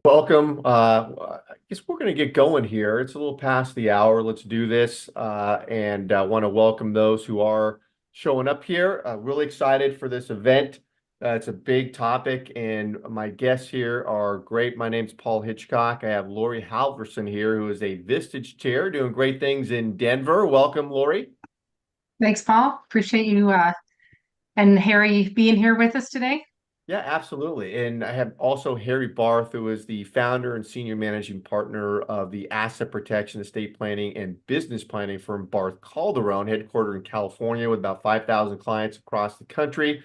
Welcome. I guess we're going to get going here. It's a little past the hour. Let's do this. And I want to welcome those who are showing up here. Really excited for this event. It's a big topic, and my guests here are great. My name's Paul Hitchcock. I have Lori Halverson here, who is a Vistage Chair doing great things in Denver. Welcome, Lori. Thanks, Paul. Appreciate you and Harry being here with us today. Yeah, absolutely. And I have also Harry Barth, who is the founder and senior managing partner of the asset protection, estate planning, and business planning firm Barth Calderon, headquartered in California with about 5,000 clients across the country.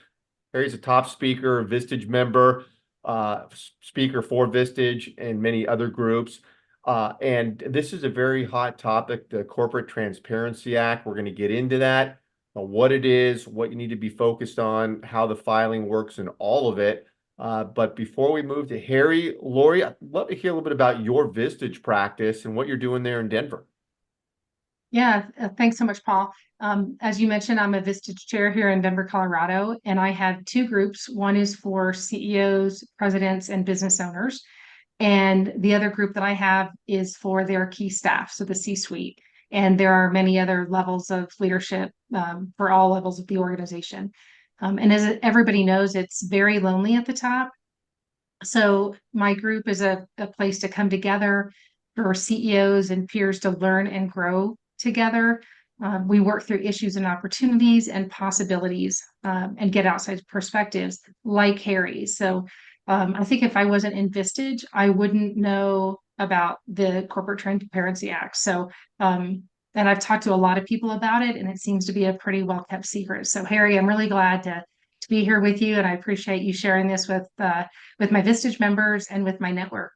Harry's a top speaker, Vistage member, speaker for Vistage and many other groups. And this is a very hot topic, the Corporate Transparency Act. We're going to get into that, what it is, what you need to be focused on, how the filing works, and all of it. But before we move to Harry, Lori, I'd love to hear a little bit about your Vistage practice and what you're doing there in Denver. Yeah, thanks so much, Paul. As you mentioned, I'm a Vistage chair here in Denver, Colorado, and I have two groups. One is for CEOs, presidents, and business owners. And the other group that I have is for their key staff, so the C-suite. And there are many other levels of leadership for all levels of the organization. And as everybody knows, it's very lonely at the top. So my group is a place to come together for CEOs and peers to learn and grow together. We work through issues and opportunities and possibilities and get outside perspectives like Harry's. So I think if I wasn't in Vistage, I wouldn't know about the Corporate Transparency Act. And I've talked to a lot of people about it, and it seems to be a pretty well kept secret. So Harry, I'm really glad to be here with you, and I appreciate you sharing this with my Vistage members and with my network.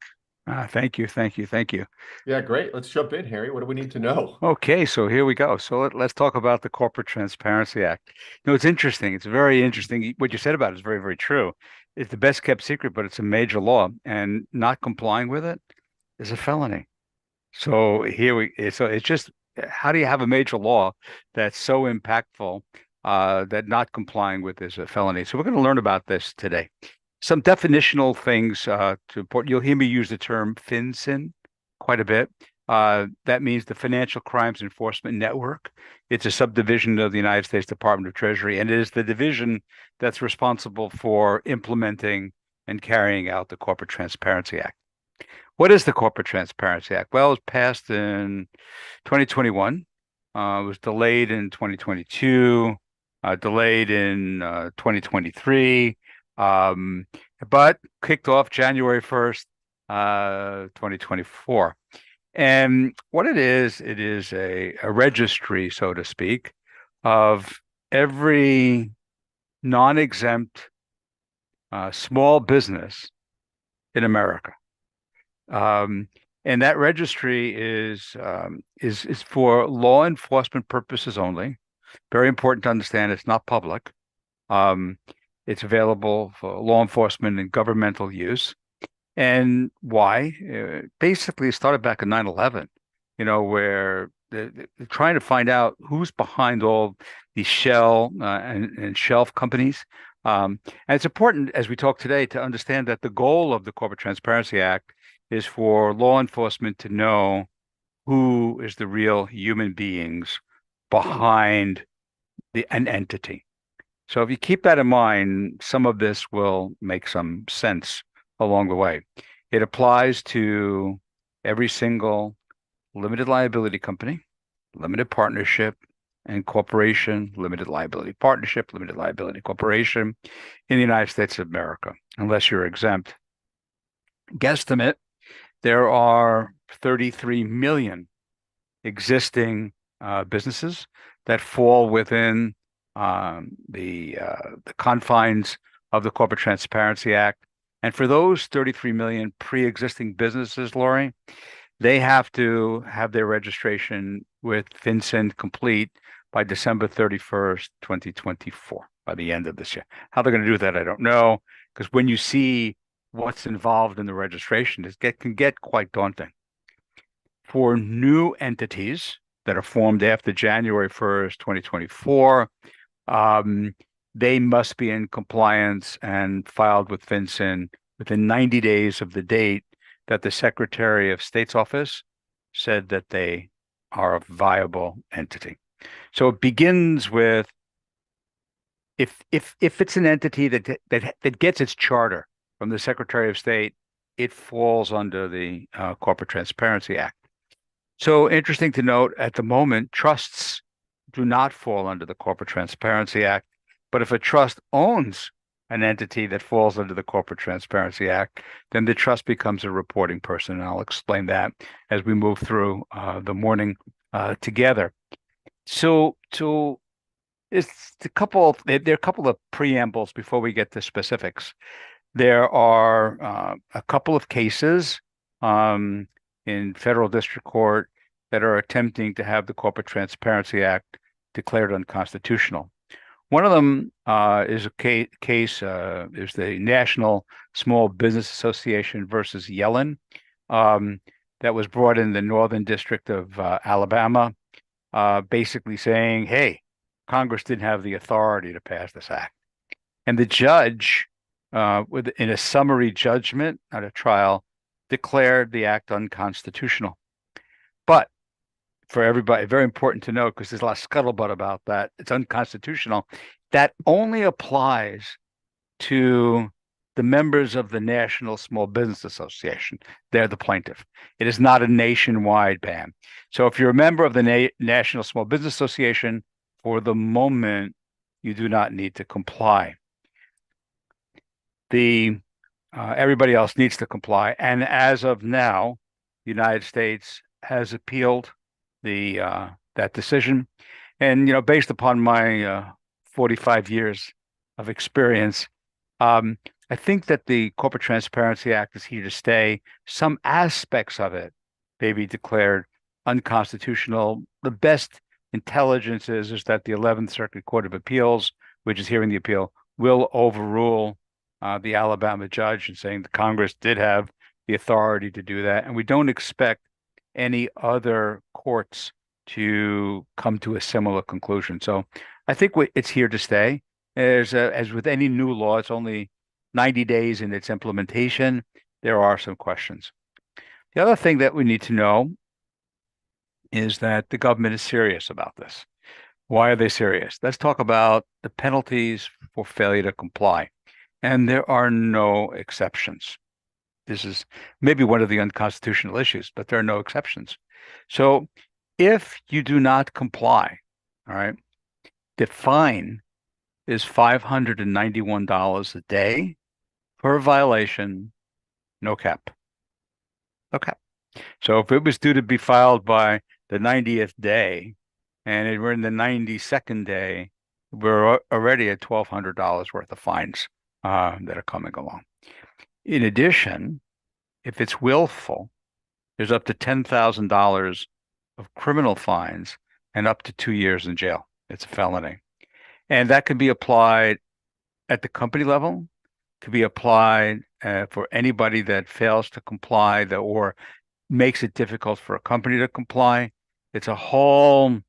Thank you, thank you, thank you. Yeah, great. Let's jump in, Harry. What do we need to know? Okay, so here we go. So let's talk about the Corporate Transparency Act. It's interesting. It's very interesting. What you said about it is very, very true. It's the best kept secret, but it's a major law, and not complying with it is a felony. So it's just how do you have a major law that's so impactful that not complying with is a felony? So we're going to learn about this today. Some definitional things to report. You'll hear me use the term FinCEN quite a bit. That means the Financial Crimes Enforcement Network. It's a subdivision of the United States Department of Treasury, and it is the division that's responsible for implementing and carrying out the Corporate Transparency Act. What is the Corporate Transparency Act? Well, it was passed in 2021. It was delayed in 2022, delayed in 2023, but kicked off January 1st, 2024. And what it is a registry, so to speak, of every non-exempt small business in America. And that registry is for law enforcement purposes only. Very important to understand. It's not public. It's available for law enforcement and governmental use. And why? Basically, it started back in 9/11, where they're trying to find out who's behind all these shell and shelf companies. And it's important, as we talk today, to understand that the goal of the Corporate Transparency Act is for law enforcement to know who is the real human beings behind an entity. So if you keep that in mind, some of this will make some sense along the way. It applies to every single limited liability company, limited partnership, and corporation, limited liability partnership, limited liability corporation in the United States of America, unless you're exempt. Guesstimate, there are 33 million existing businesses that fall within the confines of the Corporate Transparency Act. And for those 33 million pre-existing businesses, Lori, they have to have their registration with FinCEN complete by December 31st, 2024, by the end of this year. How they're going to do that, I don't know, because when you see what's involved in the registration, it can get quite daunting. For new entities that are formed after January 1st, 2024, they must be in compliance and filed with FinCEN within 90 days of the date that the Secretary of State's office said that they are a viable entity. So it begins with if it's an entity that gets its charter from the Secretary of State, it falls under the Corporate Transparency Act. So interesting to note, at the moment, trusts do not fall under the Corporate Transparency Act. But if a trust owns an entity that falls under the Corporate Transparency Act, then the trust becomes a reporting person. And I'll explain that as we move through the morning together. So it's there are a couple of preambles before we get to specifics. There are a couple of cases in federal district court that are attempting to have the Corporate Transparency Act declared unconstitutional. One of them is a case is the National Small Business Association versus Yellen that was brought in the Northern District of Alabama, basically saying, hey, Congress didn't have the authority to pass this act. And the judge, in a summary judgment at a trial, declared the act unconstitutional. But for everybody, very important to note, because there's a lot of scuttlebutt about that, it's unconstitutional. That only applies to the members of the National Small Business Association. They're the plaintiff. It is not a nationwide ban. So if you're a member of the National Small Business Association, for the moment, you do not need to comply. Everybody else needs to comply. And as of now, the United States has appealed that decision. And, based upon my 45 years of experience, I think that the Corporate Transparency Act is here to stay. Some aspects of it may be declared unconstitutional. The best intelligence is that the 11th Circuit Court of Appeals, which is hearing the appeal, will overrule the Alabama judge and saying the Congress did have the authority to do that. And we don't expect any other courts to come to a similar conclusion. So I think it's here to stay. As with any new law, it's only 90 days in its implementation. There are some questions. The other thing that we need to know is that the government is serious about this. Why are they serious? Let's talk about the penalties for failure to comply. And there are no exceptions. This is maybe one of the unconstitutional issues, but there are no exceptions. So if you do not comply, all right, the fine is $591 a day per violation, no cap. Okay. So if it was due to be filed by the 90th day and we're in the 92nd day, we're already at $1,200 worth of fines that are coming along. In addition, if it's willful, there's up to $10,000 of criminal fines and up to 2 years in jail. It's a felony. And that could be applied at the company level, could be applied for anybody that fails to comply or makes it difficult for a company to comply. It's a whole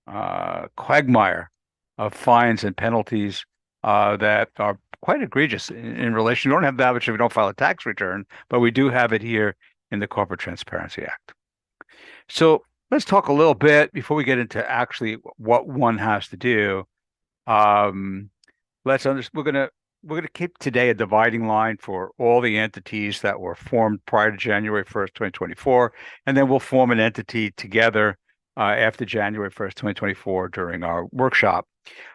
quagmire of fines and penalties that are quite egregious in relation. We don't have that much if we don't file a tax return, but we do have it here in the Corporate Transparency Act. So let's talk a little bit before we get into actually what one has to do. We're gonna keep today a dividing line for all the entities that were formed prior to January 1st, 2024, and then we'll form an entity together after January 1st, 2024 during our workshop.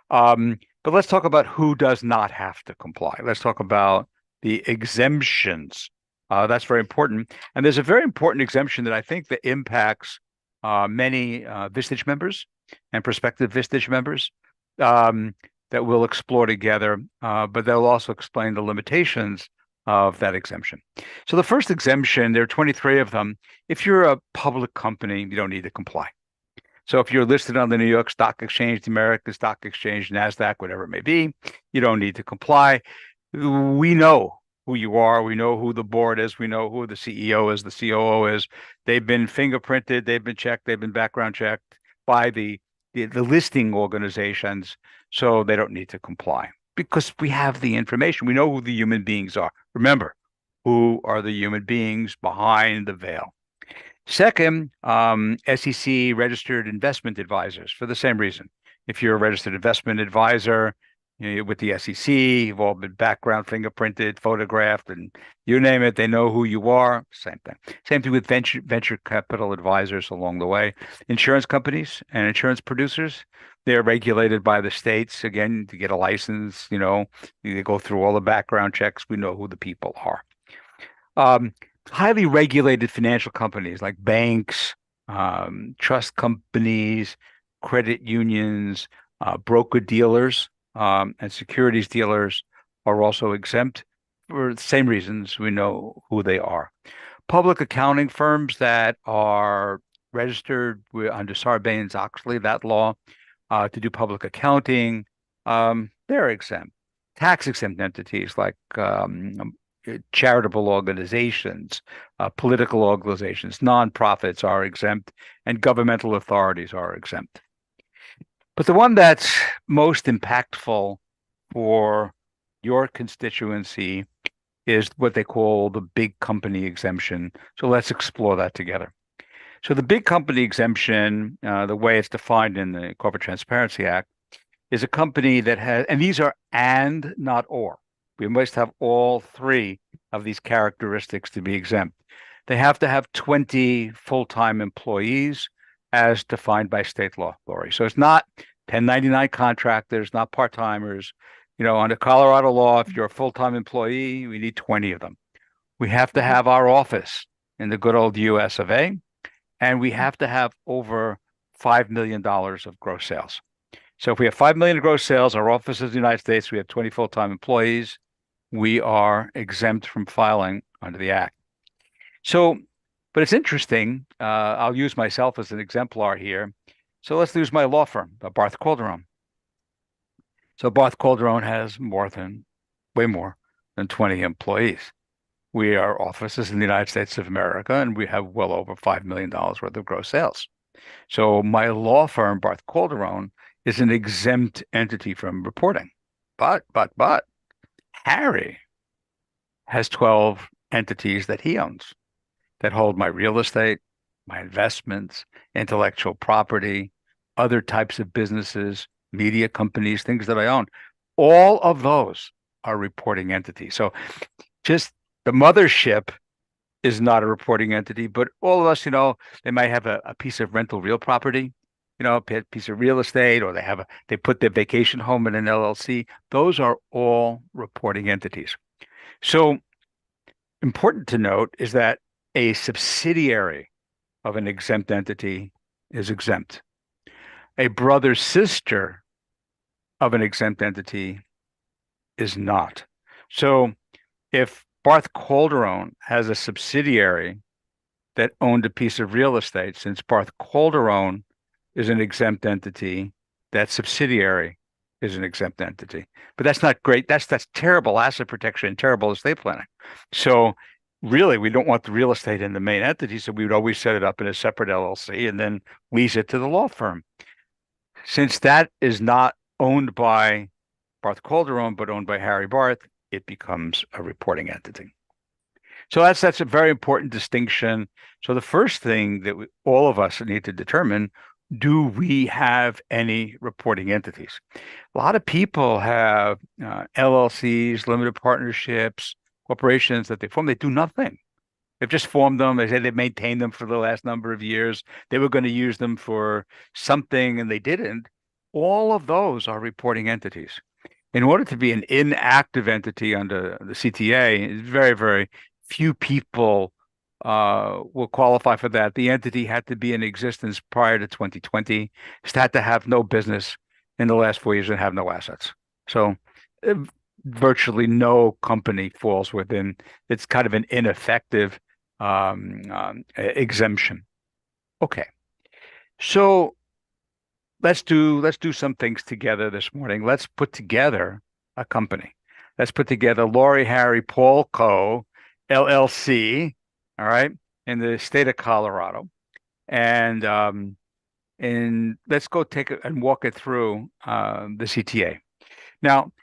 But let's talk about who does not have to comply. Let's talk about the exemptions. That's very important. And there's a very important exemption that I think that impacts many Vistage members and prospective Vistage members that we'll explore together, but they'll also explain the limitations of that exemption. So the first exemption, there are 23 of them. If you're a public company, you don't need to comply. So if you're listed on the New York Stock Exchange, the American Stock Exchange, NASDAQ, whatever it may be, you don't need to comply. We know who you are. We know who the board is. We know who the CEO is, the COO is. They've been fingerprinted. They've been checked. They've been background checked by the listing organizations. So they don't need to comply because we have the information. We know who the human beings are. Remember, who are the human beings behind the veil. Second, SEC registered investment advisors for the same reason. If you're a registered investment advisor, with the SEC, you've all been background fingerprinted, photographed, and you name it, they know who you are. Same thing. Same thing with venture capital advisors along the way. Insurance companies and insurance producers, they're regulated by the states. Again, to get a license, they go through all the background checks. We know who the people are. Highly regulated financial companies like banks, trust companies, credit unions, broker dealers, and securities dealers are also exempt for the same reasons. We know who they are. Public accounting firms that are registered under Sarbanes-Oxley, that law, to do public accounting, they're exempt. Tax exempt entities like charitable organizations, political organizations, nonprofits are exempt, and governmental authorities are exempt. But the one that's most impactful for your constituency is what they call the big company exemption. So let's explore that together. So the big company exemption, the way it's defined in the Corporate Transparency Act, is a company that has, and these are and, not or. We must have all three of these characteristics to be exempt. They have to have 20 full-time employees as defined by state law, Lori. So it's not 1099 contractors, not part-timers. Under Colorado law, if you're a full-time employee, we need 20 of them. We have to have our office in the good old US of A, and we have to have over $5 million of gross sales. So if we have 5 million of gross sales, our office is in the United States, we have 20 full-time employees, we are exempt from filing under the Act. So, but it's interesting. I'll use myself as an exemplar here. So let's use my law firm, Barth Calderon. So Barth Calderon has way more than 20 employees. We are offices in the United States of America, and we have well over $5 million worth of gross sales. So my law firm, Barth Calderon, is an exempt entity from reporting. But Harry has 12 entities that he owns that hold my real estate, my investments, intellectual property, other types of businesses, media companies, things that I own. All of those are reporting entities. So just the mothership is not a reporting entity, but all of us, they might have a piece of rental real property, a piece of real estate, or they put their vacation home in an LLC. Those are all reporting entities. So important to note is that a subsidiary of an exempt entity is exempt. A brother sister of an exempt entity is not. So if Barth Calderon has a subsidiary that owned a piece of real estate, since Barth Calderon is an exempt entity, that subsidiary is an exempt entity. But that's not great. That's terrible asset protection and terrible estate planning. So really, we don't want the real estate in the main entity, so we would always set it up in a separate LLC and then lease it to the law firm. Since that is not owned by Barth Calderon, but owned by Harry Barth, it becomes a reporting entity. So that's a very important distinction. So the first thing that all of us need to determine, do we have any reporting entities? A lot of people have LLCs, limited partnerships, corporations that they form. They do nothing. They've just formed them. They say they've maintained them for the last number of years. They were going to use them for something and they didn't. All of those are reporting entities. In order to be an inactive entity under the CTA, very, very few people will qualify for that. The entity had to be in existence prior to 2020. It had to have no business in the last 4 years and have no assets. So virtually no company falls within. It's kind of an ineffective exemption. Okay, so let's do some things together this morning. Let's put together a company. Let's put together Lori Harry Paul Co. LLC. All right, in the state of Colorado, and let's go take it and walk it through the CTA. Now,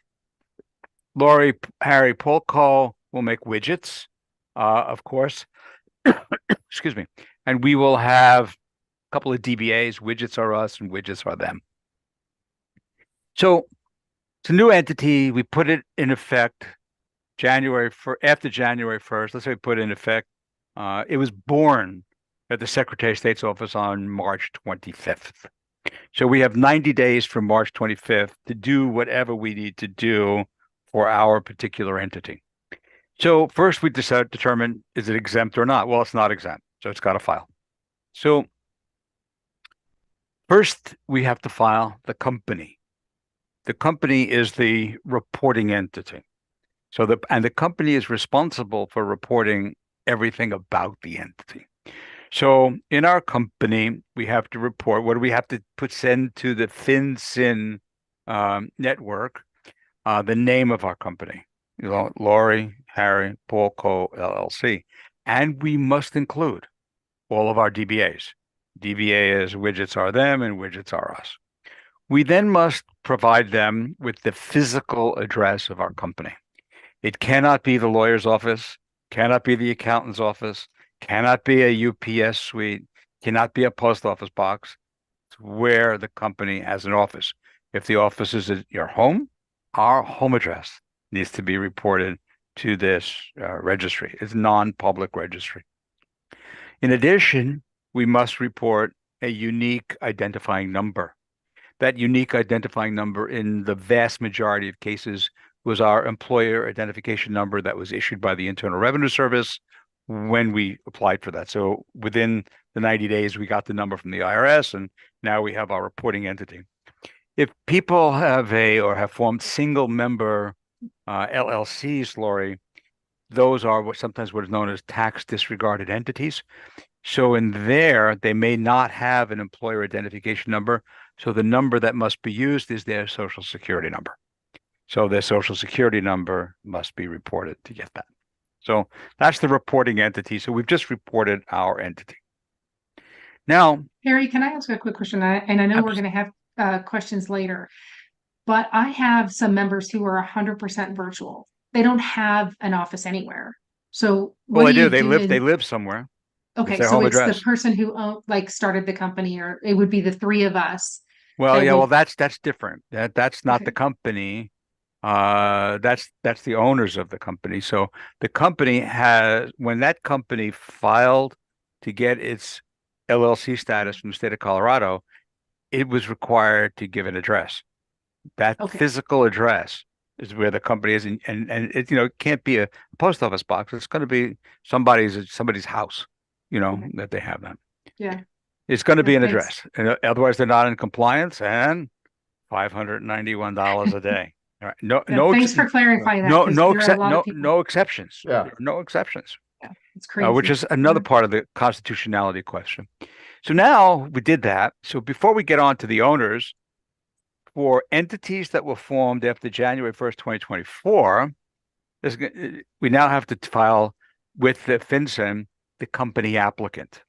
Lori Harry Paul Co. will make widgets. of course. Excuse me. And we will have a couple of DBAs, widgets are us and widgets are them. So it's a new entity. We put it in effect after January 1st. Let's say we put it in effect. It was born at the Secretary of State's office on March 25th. So we have 90 days from March 25th to do whatever we need to do for our particular entity. So first we determine, is it exempt or not? Well, it's not exempt, so it's got to file. So first we have to file the company. The company is the reporting entity. So the company is responsible for reporting everything about the entity. So in our company, we have to report, what do we have to send to the FinCEN network? The name of our company, Lori, Harry, Paul Co. LLC. And we must include all of our DBAs. DBA is widgets are them and widgets are us. We then must provide them with the physical address of our company. It cannot be the lawyer's office, cannot be the accountant's office, cannot be a UPS suite, cannot be a post office box. It's where the company has an office. If the office is at your home, our home address needs to be reported to this registry. It's non-public registry. In addition, we must report a unique identifying number. That unique identifying number in the vast majority of cases was our employer identification number that was issued by the Internal Revenue Service when we applied for that. So within the 90 days, we got the number from the IRS, and now we have our reporting entity. If people have formed single member LLCs, Lori, those are sometimes what is known as tax disregarded entities. So in there, they may not have an employer identification number. So the number that must be used is their Social Security number. So their Social Security number must be reported to get that. So that's the reporting entity. So we've just reported our entity. Now, Harry, can I ask a quick question? And I know we're going to have questions later, but I have some members who are 100% virtual. They don't have an office anywhere. So well, they do. They live somewhere. Okay, their so home it's address. the person who started the company, or it would be the three of us. Well, yeah, well, that's different. That's not the company. That's the owners of the company. So the company when that company filed to get its LLC status from the state of Colorado, it was required to give an address. That physical address is where the company is, and it it can't be a post office box. It's going to be somebody's house, that they have that. Yeah. It's going to be an address, and otherwise they're not in compliance, and $591 a day. All right. No. Thanks for clarifying that. No exceptions. Yeah. No exceptions. Yeah, it's crazy. Which is another part of the constitutionality question. So now we did that. So before we get on to the owners, for entities that were formed after January 1st, 2024, we now have to file with the FinCEN the company applicant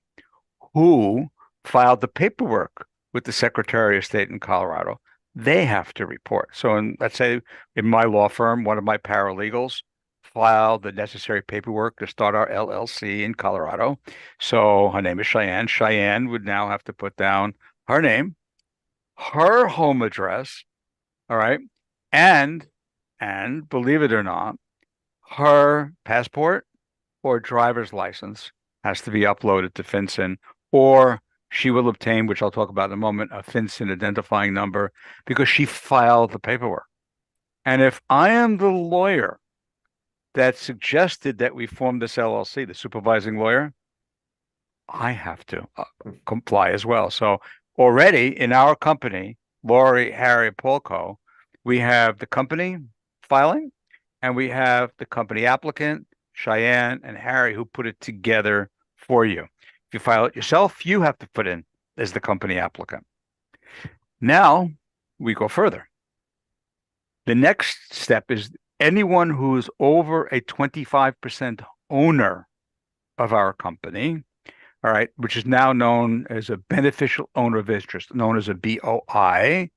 who filed the paperwork with the Secretary of State in Colorado. They have to report. So let's say in my law firm, one of my paralegals filed the necessary paperwork to start our LLC in Colorado. So her name is Cheyenne. Cheyenne would now have to put down her name, her home address, all right, and believe it or not, her passport or driver's license has to be uploaded to FinCEN, or she will obtain, which I'll talk about in a moment, a FinCEN identifying number because she filed the paperwork. And if I am the lawyer that suggested that we form this LLC, the supervising lawyer, I have to comply as well. So already in our company, Lori, Harry, Paul Co., we have the company filing, and we have the company applicant, Cheyenne and Harry, who put it together for you. If you file it yourself, you have to put in as the company applicant. Now we go further. The next step is anyone who is over a 25% owner of our company, all right, which is now known as a beneficial owner of interest, known as a BOI,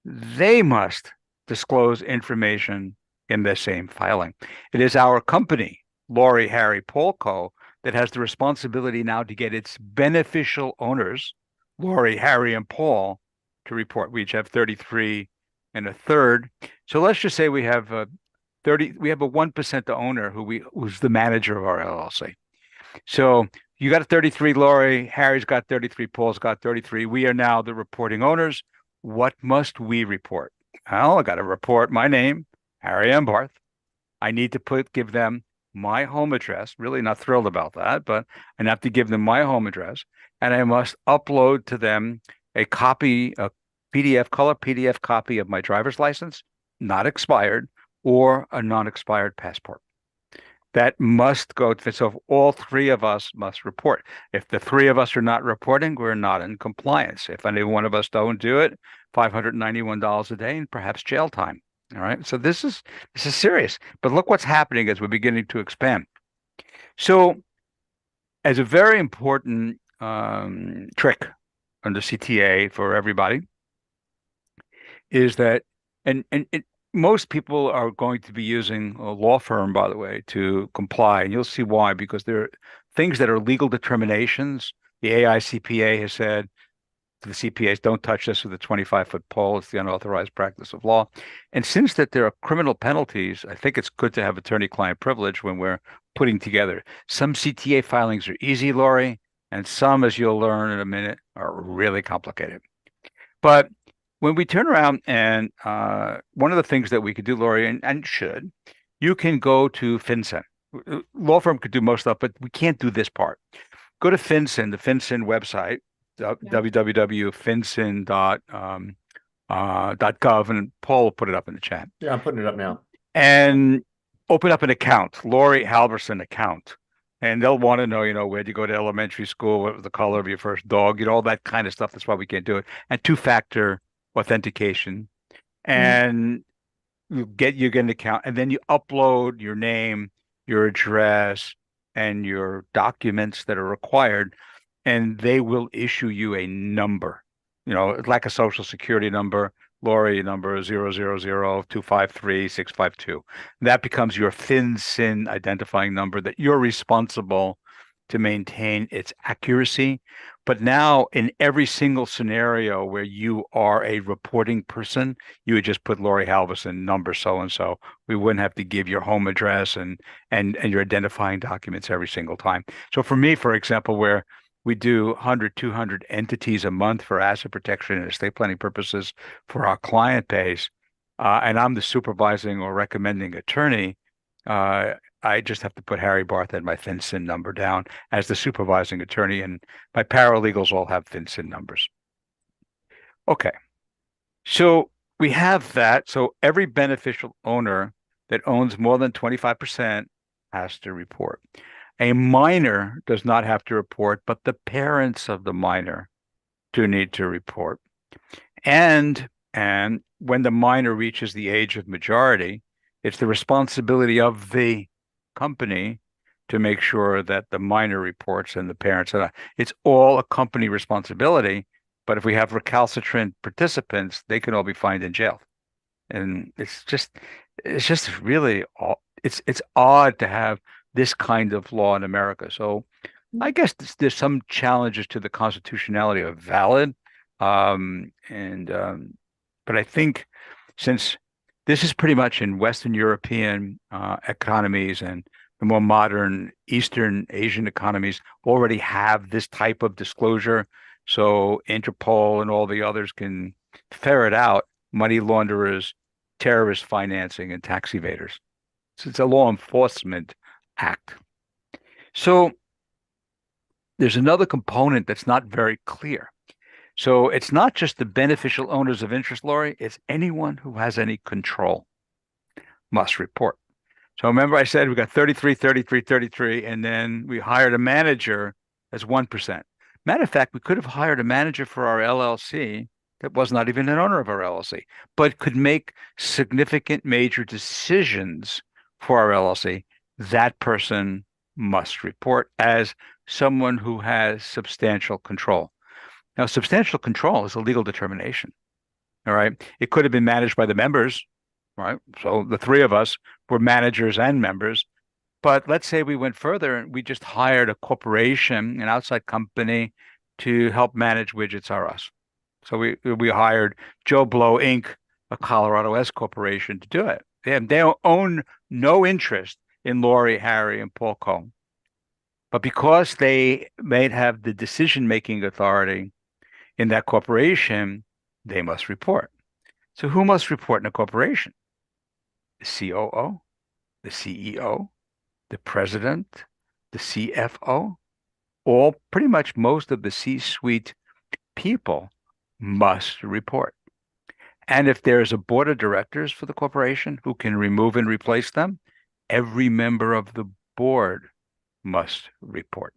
they must disclose information in the same filing. It is our company Lori, Harry, Paul Co. that has the responsibility now to get its beneficial owners, Lori, Harry, and Paul, to report. We each have 33 and a third. So let's just say we have 30, we have a 1% owner who's the manager of our LLC. So you got 33, Lori, Harry's got 33, Paul's got 33. We are now the reporting owners. What must we report? Well, I got to report my name, Harry M. Barth. I need to give them my home address. Really not thrilled about that, but I have to give them my home address, and I must upload to them a copy, a color PDF copy of my driver's license, not expired, or a non-expired passport. That must go to, so all three of us must report. If the three of us are not reporting, we're not in compliance. If any one of us don't do it, $591 a day and perhaps jail time. All right. So this is serious. But look what's happening as we're beginning to expand. So as a very important trick under CTA for everybody is that, and most people are going to be using a law firm, by the way, to comply. And you'll see why, because there are things that are legal determinations. The AICPA has said to the CPAs, don't touch this with a 25-foot pole. It's the unauthorized practice of law. And since that there are criminal penalties, I think it's good to have attorney-client privilege when we're putting together. Some CTA filings are easy, Lori, and some, as you'll learn in a minute, are really complicated. But when we turn around and one of the things that we could do, Lori, and should, you can go to FinCEN. Law firm could do most stuff, but we can't do this part. Go to FinCEN, the FinCEN website, www.fincen.gov, and Paul will put it up in the chat. Yeah, I'm putting it up now. And open up an account, Lori Halverson account. And they'll want to know, where'd you go to elementary school? What was the color of your first dog? All that kind of stuff. That's why we can't do it. And two-factor authentication, and you get an account, and then you upload your name, your address, and your documents that are required, and they will issue you a number, like a social security number. Lori number 000253652. That becomes your FinCEN identifying number that you're responsible to maintain its accuracy. But now in every single scenario where you are a reporting person, you would just put Lori Halverson number so-and-so. We wouldn't have to give your home address and your identifying documents every single time. So for me, for example, where we do 100, 200 entities a month for asset protection and estate planning purposes for our client base, and I'm the supervising or recommending attorney, I just have to put Harry Barth and my FinCEN number down as the supervising attorney, and my paralegals all have FinCEN numbers. Okay, so we have that. So every beneficial owner that owns more than 25% has to report. A minor does not have to report, but the parents of the minor do need to report. And when the minor reaches the age of majority, it's the responsibility of the company to make sure that the minor reports and the parents are not. It's all a company responsibility, but if we have recalcitrant participants, they can all be fined in jail. And it's just really, it's odd to have this kind of law in America. So I guess there's some challenges to the constitutionality of valid. But I think since this is pretty much in Western European economies, and the more modern Eastern Asian economies already have this type of disclosure. So Interpol and all the others can ferret out money launderers, terrorist financing, and tax evaders. So it's a law enforcement act. So there's another component that's not very clear. So it's not just the beneficial owners of interest, Lori, it's anyone who has any control must report. So remember I said we got 33, 33, 33, and then we hired a manager as 1%. Matter of fact, we could have hired a manager for our LLC that was not even an owner of our LLC, but could make significant major decisions for our LLC. That person must report as someone who has substantial control. Now, substantial control is a legal determination. All right. It could have been managed by the members, right? So the three of us were managers and members. But let's say we went further and we just hired a corporation, an outside company, to help manage widgets or us. So we hired Joe Blow Inc., a Colorado S corporation, to do it. They own no interest in Lori, Harry, and Paul Cohn. But because they may have the decision-making authority in that corporation, they must report. So who must report in a corporation? The COO, the CEO, the president, the CFO, all pretty much most of the C-suite people must report. And if there's a board of directors for the corporation who can remove and replace them, every member of the board must report.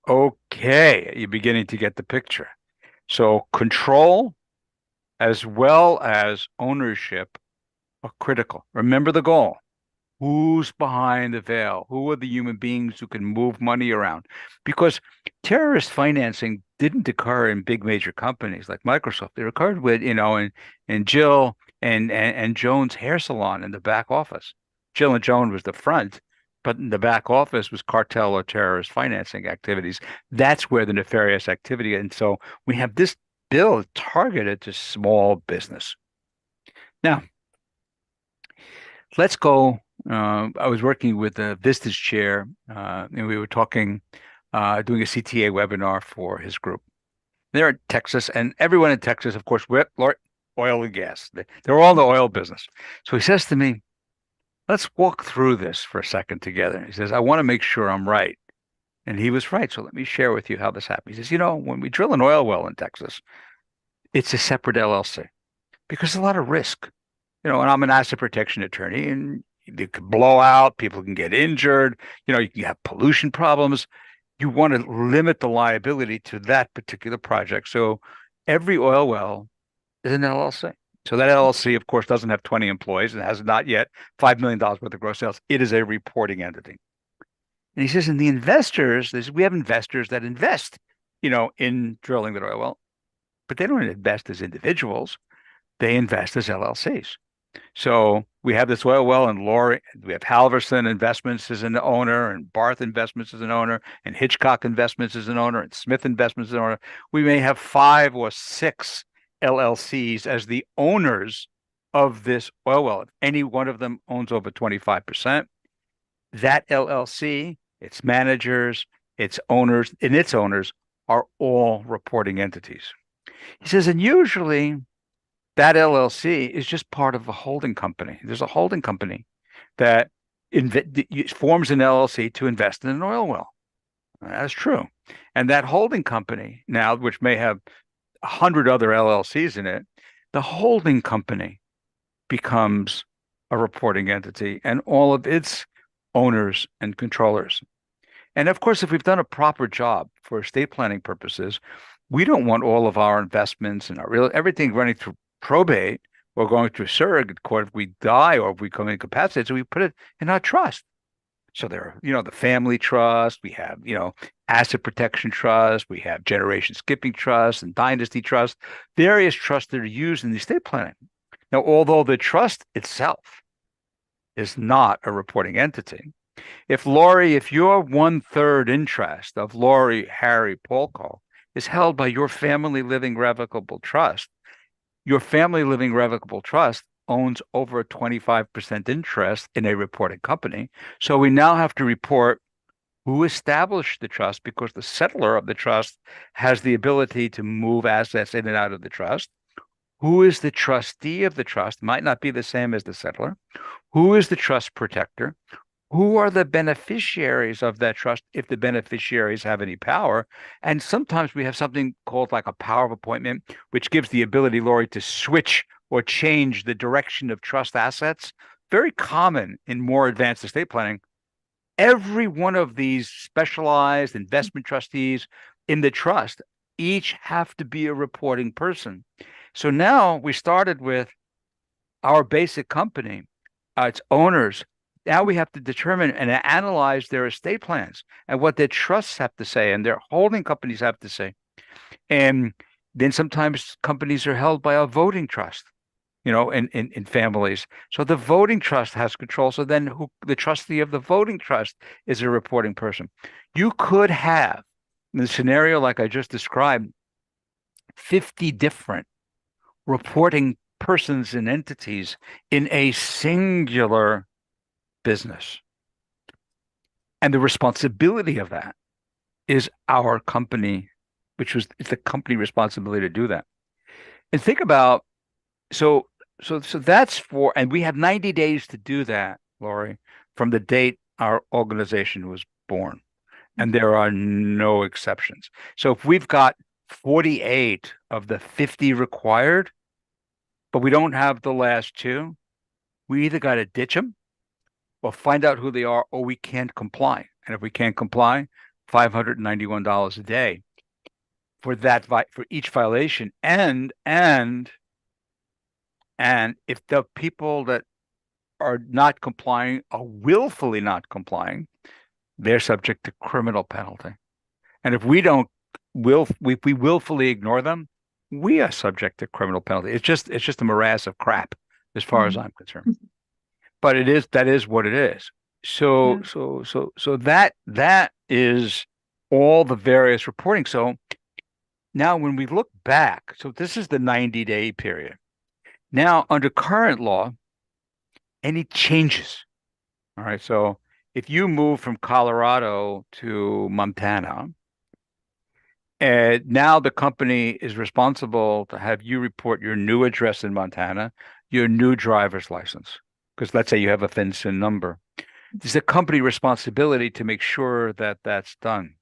Okay, you're beginning to get the picture. So control as well as ownership are critical. Remember the goal. Who's behind the veil? Who are the human beings who can move money around? Because terrorist financing didn't occur in big major companies like Microsoft. It occurred with, in Jill and Joan's hair salon in the back office. Jill and Joan was the front, but in the back office was cartel or terrorist financing activities. That's where the nefarious activity. And so we have this bill targeted to small business. Now, let's go. I was working with the Vistage Chair, and we were talking, doing a CTA webinar for his group. They're in Texas, and everyone in Texas, of course, we're oil and gas. They're all in the oil business. So he says to me, let's walk through this for a second together. He says, I want to make sure I'm right. And he was right. So let me share with you how this happened. He says, when we drill an oil well in Texas, it's a separate LLC because there's a lot of risk. And I'm an asset protection attorney, and it could blow out, people can get injured, you can have pollution problems. You want to limit the liability to that particular project. So every oil well is an LLC. So that LLC, of course, doesn't have 20 employees and has not yet $5 million worth of gross sales. It is a reporting entity. And he says, and the investors, we have investors that invest, in drilling that oil well, but they don't invest as individuals. They invest as LLCs. So we have this oil well, and we have Halverson Investments as an owner, and Barth Investments as an owner, and Hitchcock Investments as an owner, and Smith Investments as an owner. We may have 5 or 6 LLCs as the owners of this oil well. If any one of them owns over 25%, that LLC, its managers, its owners, and its owners are all reporting entities. He says, and usually that LLC is just part of a holding company. There's a holding company that forms an LLC to invest in an oil well. That's true. And that holding company now, which may have 100 other LLCs in it, the holding company becomes a reporting entity and all of its owners and controllers. And of course, if we've done a proper job for estate planning purposes, we don't want all of our investments and everything running through probate or going through surrogate court if we die or if we become incapacitated. So we put it in our trust. So there are, the family trust, we have, asset protection trust, we have generation skipping trust and dynasty trust, various trusts that are used in the estate planning. Now, although the trust itself is not a reporting entity, if your 1/3 interest of Lori, Harry, Paul is held by your family living revocable trust, your family living revocable trust owns over a 25% interest in a reported company. So we now have to report who established the trust because the settlor of the trust has the ability to move assets in and out of the trust. Who is the trustee of the trust? Might not be the same as the settlor. Who is the trust protector? Who are the beneficiaries of that trust if the beneficiaries have any power? And sometimes we have something called like a power of appointment, which gives the ability, Lori, to switch or change the direction of trust assets. Very common in more advanced estate planning. Every one of these specialized investment trustees in the trust each have to be a reporting person. So now we started with our basic company, its owners. Now we have to determine and analyze their estate plans and what their trusts have to say and their holding companies have to say. And then sometimes companies are held by a voting trust. in families. So the voting trust has control. So then the trustee of the voting trust is a reporting person. You could have, in the scenario like I just described, 50 different reporting persons and entities in a singular business. And the responsibility of that is our company, it's the company responsibility to do that. And think about, so that's and we have 90 days to do that, Lori, from the date our organization was born. And there are no exceptions. So if we've got 48 of the 50 required, but we don't have the last two, we either got to ditch them or find out who they are, or we can't comply. And if we can't comply, $591 a day for each violation. And if the people that are not complying are willfully not complying, they're subject to criminal penalty. And if we willfully ignore them, we are subject to criminal penalty. It's just a morass of crap as far as I'm concerned. But that is what it is. So that is all the various reporting. So now when we look back, so this is the 90-day period. Now under current law, any changes. All right. So if you move from Colorado to Montana, and now the company is responsible to have you report your new address in Montana, your new driver's license, because let's say you have a FinCEN number. It's a company responsibility to make sure that that's done.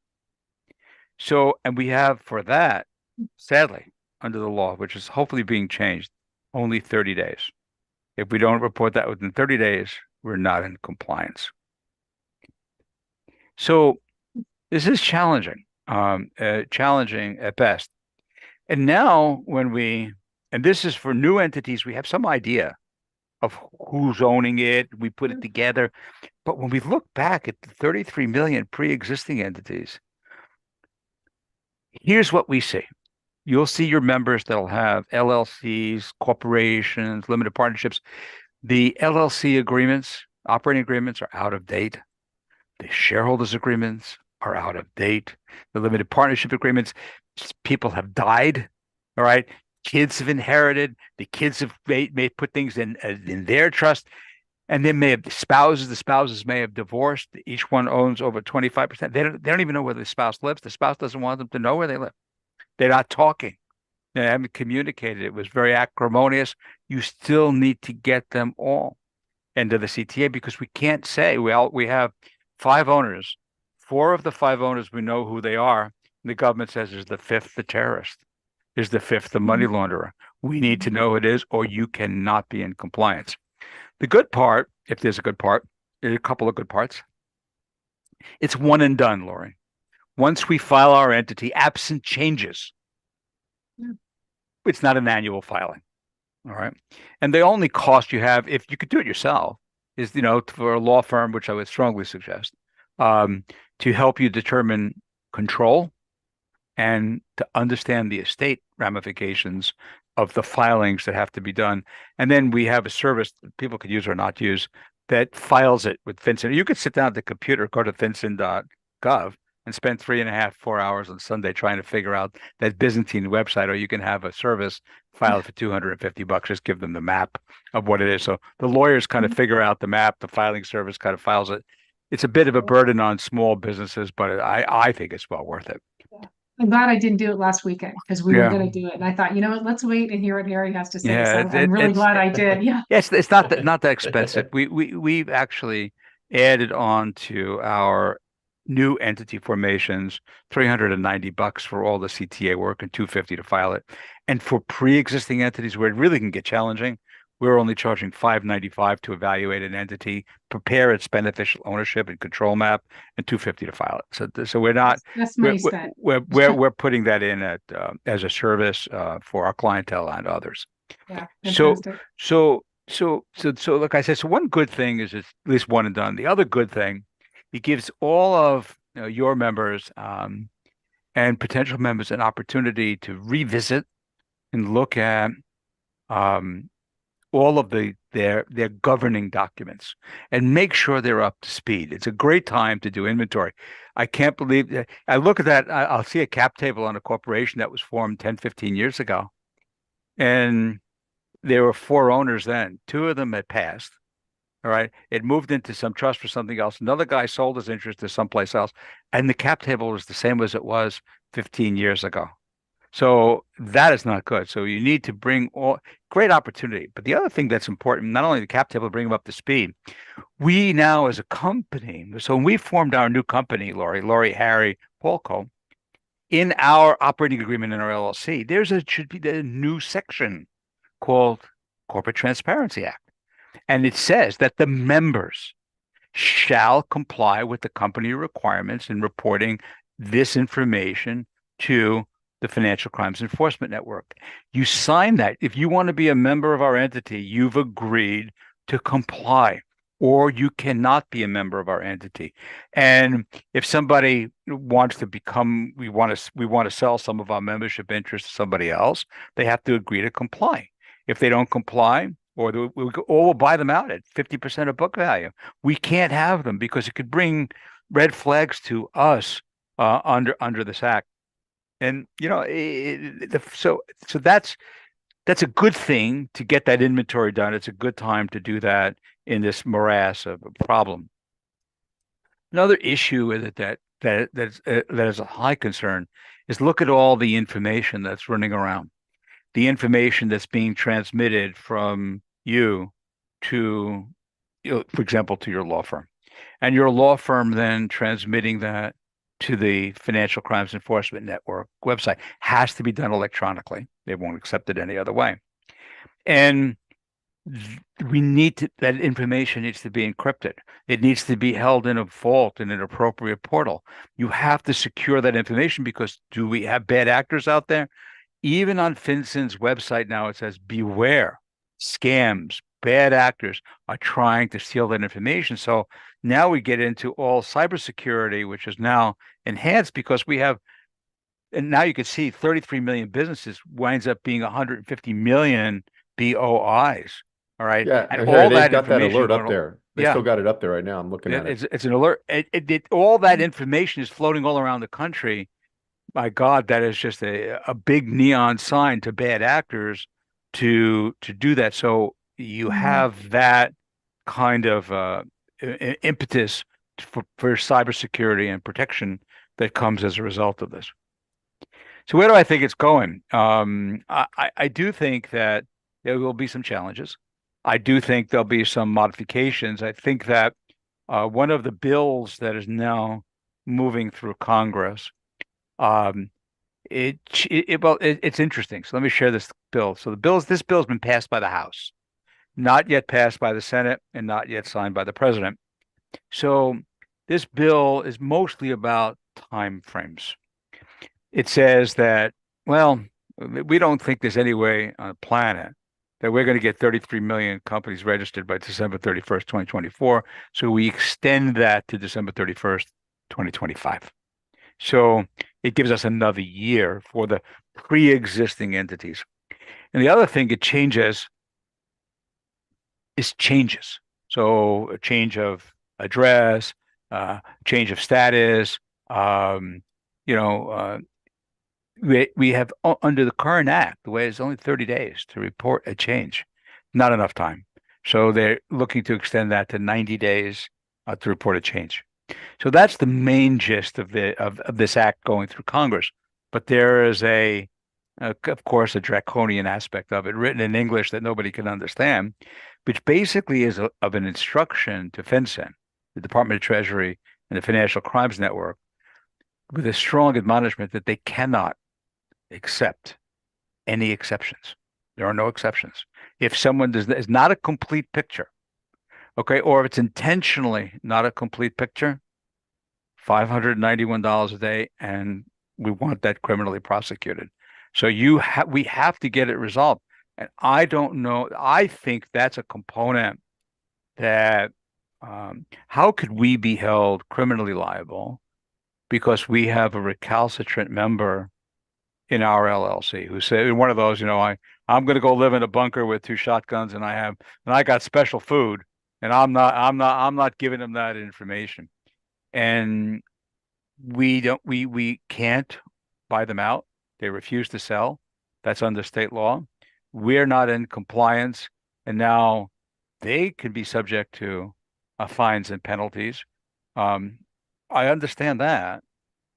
So, and we have for that, sadly, under the law, which is hopefully being changed, only 30 days. If we don't report that within 30 days, we're not in compliance. So this is challenging, challenging at best. And now and this is for new entities, we have some idea of who's owning it. We put it together. But when we look back at the 33 million pre-existing entities, here's what we see. You'll see your members that'll have LLCs, corporations, limited partnerships. The LLC agreements, operating agreements are out of date. The shareholders agreements are out of date. The limited partnership agreements, people have died. All right. Kids have inherited. The kids have may put things in their trust. And then the spouses may have divorced. Each one owns over 25%. They don't even know where the spouse lives. The spouse doesn't want them to know where they live. They're not talking. They haven't communicated. It was very acrimonious. You still need to get them all into the CTA because we can't say, well, we have 5 owners. 4 of the 5 owners, we know who they are. And the government says is the 5th the terrorist, is the 5th the money launderer. We need to know who it is, or you cannot be in compliance. The good part, if there's a good part, there's a couple of good parts. It's one and done, Lori. Once we file our entity, absent changes, it's not an annual filing. All right. And the only cost you have, if you could do it yourself, is, for a law firm, which I would strongly suggest, to help you determine control and to understand the estate ramifications of the filings that have to be done. And then we have a service that people could use or not use that files it with FinCEN. You could sit down at the computer, go to FinCEN.gov and spend 3.5, 4 hours on Sunday trying to figure out that Byzantine website, or you can have a service filed for $250. Just give them the map of what it is. So the lawyers kind of figure out the map, the filing service kind of files it. It's a bit of a burden on small businesses, but I think it's well worth it. I'm glad I didn't do it last weekend because we were going to do it. And I thought, what, let's wait and hear what Harry has to say. Yeah, so I'm really glad I did. Yeah. It's not that expensive. We've actually added on to our new entity formations, $390 for all the CTA work and $250 to file it. And for pre-existing entities where it really can get challenging, we're only charging $595 to evaluate an entity, prepare its beneficial ownership and control map, and $250 to file it. So we're not. That's money spent. We're putting that in as a service for our clientele and others. Yeah. Fantastic. So like I said, so one good thing is it's at least one and done. The other good thing, it gives all of your members and potential members an opportunity to revisit and look at all of their governing documents and make sure they're up to speed. It's a great time to do inventory. I can't believe that I look at that. I'll see a cap table on a corporation that was formed 10, 15 years ago. And there were four owners then. Two of them had passed. All right. It moved into some trust for something else. Another guy sold his interest to someplace else. And the cap table was the same as it was 15 years ago. So that is not good. So you need to bring all great opportunity. But the other thing that's important, not only the cap table, bring them up to speed. We now as a company, so when we formed our new company, Lori, Harry, Paulco, in our operating agreement in our LLC, should be a new section called Corporate Transparency Act. And it says that the members shall comply with the company requirements in reporting this information to the Financial Crimes Enforcement Network. You sign that. If you want to be a member of our entity, you've agreed to comply, or you cannot be a member of our entity. And if somebody wants to become, we want to sell some of our membership interest to somebody else, they have to agree to comply. If they don't comply, or we'll buy them out at 50% of book value. We can't have them because it could bring red flags to us under this act. And so that's a good thing to get that inventory done. It's a good time to do that in this morass of a problem. Another issue with it that is a high concern is look at all the information that's running around, the information that's being transmitted from you to, for example, to your law firm, and your law firm then transmitting that to the Financial Crimes Enforcement Network website. Has to be done electronically. They won't accept it any other way. And that information needs to be encrypted. It needs to be held in a vault in an appropriate portal. You have to secure that information because do we have bad actors out there? Even on FinCEN's website now, it says, beware, scams, bad actors are trying to steal that information. So now we get into all cybersecurity, which is now enhanced because we have, and now you can see 33 million businesses winds up being 150 million BOIs. All right. Yeah, And Harry, all they've that got that information alert up there. They yeah, still got it up there right now. I'm looking at it. it's an alert. All that information is floating all around the country. My God, that is just a big neon sign to bad actors to do that. So you have that kind of impetus for cybersecurity and protection that comes as a result of this. So where do I think it's going? I do think that there will be some challenges. I do think there'll be some modifications. I think that one of the bills that is now moving through Congress, it's interesting. So let me share this bill. So this bill's been passed by the House, not yet passed by the Senate, and not yet signed by the President. So this bill is mostly about time frames. It says that, well, we don't think there's any way on the planet that we're going to get 33 million companies registered by December 31st, 2024. So we extend that to December 31st, 2025. So it gives us another year for the pre-existing entities. And the other thing it changes is changes. So a change of address, change of status, we have under the current act, the way it's only 30 days to report a change, not enough time. So they're looking to extend that to 90 days to report a change. So that's the main gist of this act going through Congress. But there is of course, a draconian aspect of it written in English that nobody can understand, which basically is of an instruction to FinCEN, the Department of Treasury, and the Financial Crimes Network, with a strong admonishment that they cannot accept any exceptions. There are no exceptions. If someone is not a complete picture, okay, or if it's intentionally not a complete picture, $591 a day, and we want that criminally prosecuted. So we have to get it resolved. And I don't know. I think that's a component that how could we be held criminally liable because we have a recalcitrant member in our LLC who said one of those, I I'm going to go live in a bunker with 2 shotguns, and I got special food, and I'm not giving them that information. And we can't buy them out. They refuse to sell. That's under state law. We're not in compliance, and now they can be subject to fines and penalties. Um, I understand that,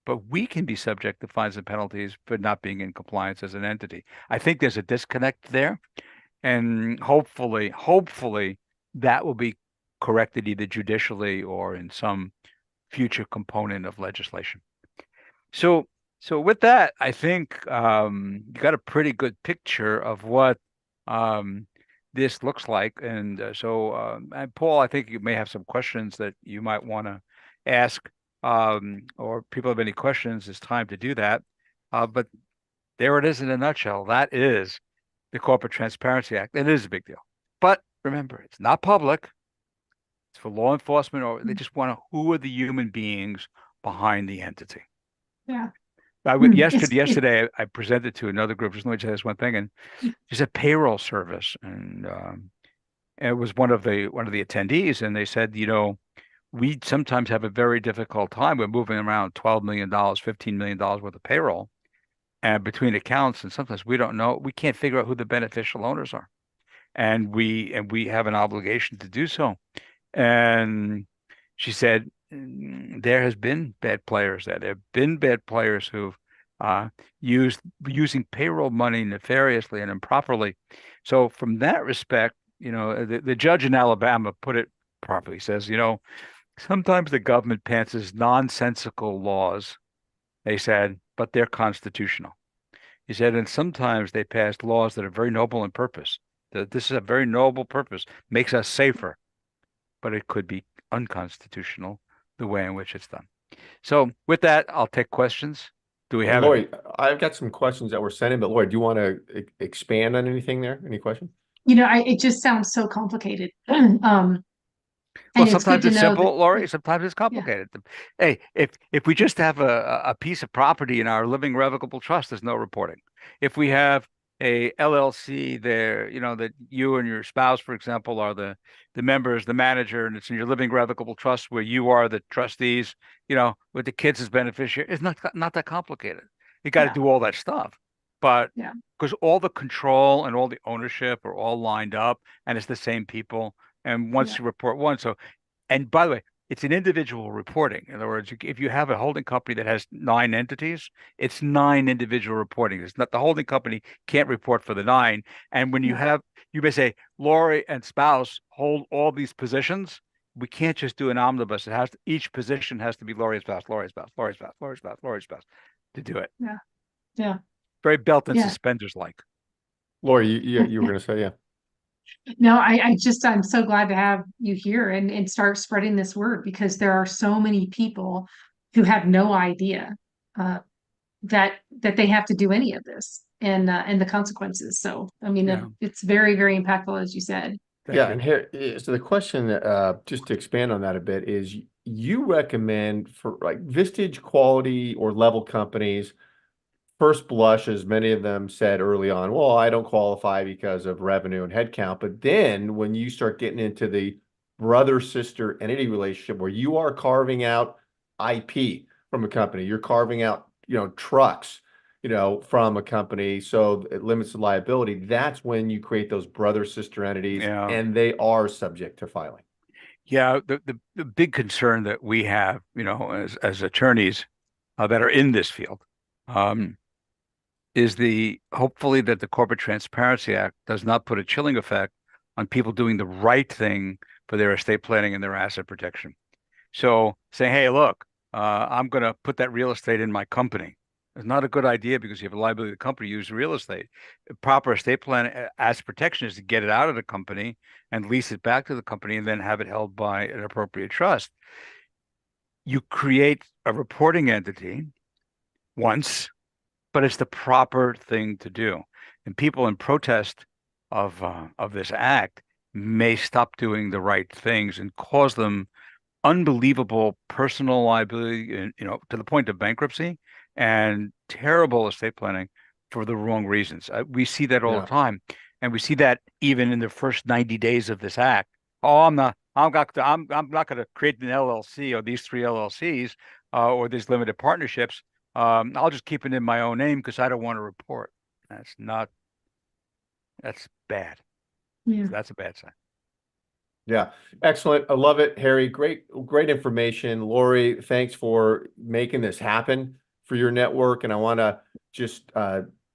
but we can be subject to fines and penalties for not being in compliance as an entity. I think there's a disconnect there, and hopefully that will be corrected either judicially or in some future component of legislation. So, so with that, I think you got a pretty good picture of what um, this looks like. And and Paul, I think you may have some questions that you might want to ask, or people have any questions. It's time to do that. But there it is in a nutshell. That is the Corporate Transparency Act. It is a big deal. But remember, it's not public. It's for law enforcement, or they just want to, who are the human beings behind the entity? Yeah. Yesterday, I presented to another group. Just let me tell you this one thing, and it's a payroll service, and it was one of the attendees, and they said, we sometimes have a very difficult time. We're moving around $12 million, $15 million worth of payroll, and between accounts, and sometimes we don't know, we can't figure out who the beneficial owners are, and we have an obligation to do so. And she said, there has been bad players there. There have been bad players who've using payroll money nefariously and improperly. So from that respect, the judge in Alabama put it properly. Says, sometimes the government passes nonsensical laws, they said, but they're constitutional. He said, and sometimes they pass laws that are very noble in purpose. That this is a very noble purpose, makes us safer, but it could be unconstitutional the way in which it's done. So with that, I'll take questions. Do we have Lori, I've got some questions that were sent in, but Lori, do you want to expand on anything there? Any question? It just sounds so complicated. Well, And it's good sometimes to it's know that, simple, Lori. Sometimes it's yeah, complicated. Hey, if we just have a piece of property in our living revocable trust, there's no reporting. If we have a LLC there, that you and your spouse, for example, are the members, the manager, and it's in your living revocable trust where you are the trustees, with the kids as beneficiaries, it's not that complicated. You got to yeah, do all that stuff, but yeah, because all the control and all the ownership are all lined up, and it's the same people. And once yeah, you report one, and by the way, it's an individual reporting. In other words, if you have a holding company that has 9 entities, it's 9 individual reporting. It's not the holding company can't report for the 9. And when yeah, you may say, Lori and spouse hold all these positions. We can't just do an omnibus. Each position has to be Lori and spouse, Lori and spouse, Lori and spouse, Lori and spouse, Lori and spouse to do it. yeah, yeah, Very belt and yeah. suspenders like. Lori, you were going to say, yeah. No, I'm so glad to have you here and start spreading this word because there are so many people who have no idea uh, that they have to do any of this and the consequences. So, I mean, Yeah. it's very, very impactful, as you said. Thank Yeah, you. and here, so the question, just to expand on that a bit, is you recommend for like Vistage quality or level companies, first blush, as many of them said early on, well, I don't qualify because of revenue and headcount. But then when you start getting into the brother sister entity relationship where you are carving out IP from a company, you're carving out, trucks, from a company, so it limits the liability. That's when you create those brother sister entities, Yeah. and they are subject to filing. Yeah, the big concern that we have, as attorneys that are in this field, um, is the hopefully that the Corporate Transparency Act does not put a chilling effect on people doing the right thing for their estate planning and their asset protection. So saying, hey, look, I'm going to put that real estate in my company. It's not a good idea because you have a liability of the company use real estate. Proper estate plan asset protection is to get it out of the company and lease it back to the company and then have it held by an appropriate trust. You create a reporting entity once, but it's the proper thing to do. And people in protest of this act may stop doing the right things and cause them unbelievable personal liability, to the point of bankruptcy and terrible estate planning for the wrong reasons. We see that all Yeah. the time, and we see that even in the first 90 days of this act. Oh, I'm not going to create an LLC or these 3 LLCs or these limited partnerships. I'll just keep it in my own name because I don't want to report. That's bad. Yeah. That's a bad sign. Yeah, excellent. I love it, Harry. Great information. Lori, thanks for making this happen for your network. And I want to just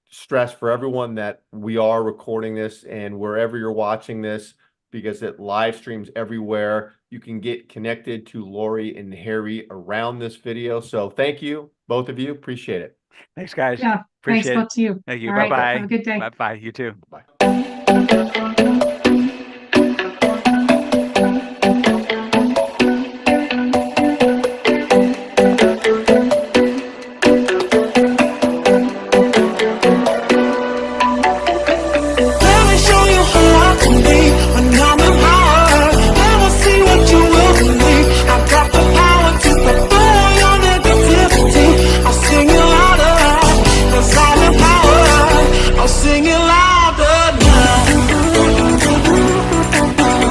stress for everyone that we are recording this, and wherever you're watching this, because it live streams everywhere, you can get connected to Lori and Harry around this video. So thank you, both of you. Appreciate it. Thanks, guys. Yeah. Thanks Appreciate it. both to you. Thank you. All right. Bye-bye. Have a good day. Bye-bye. You too. Bye.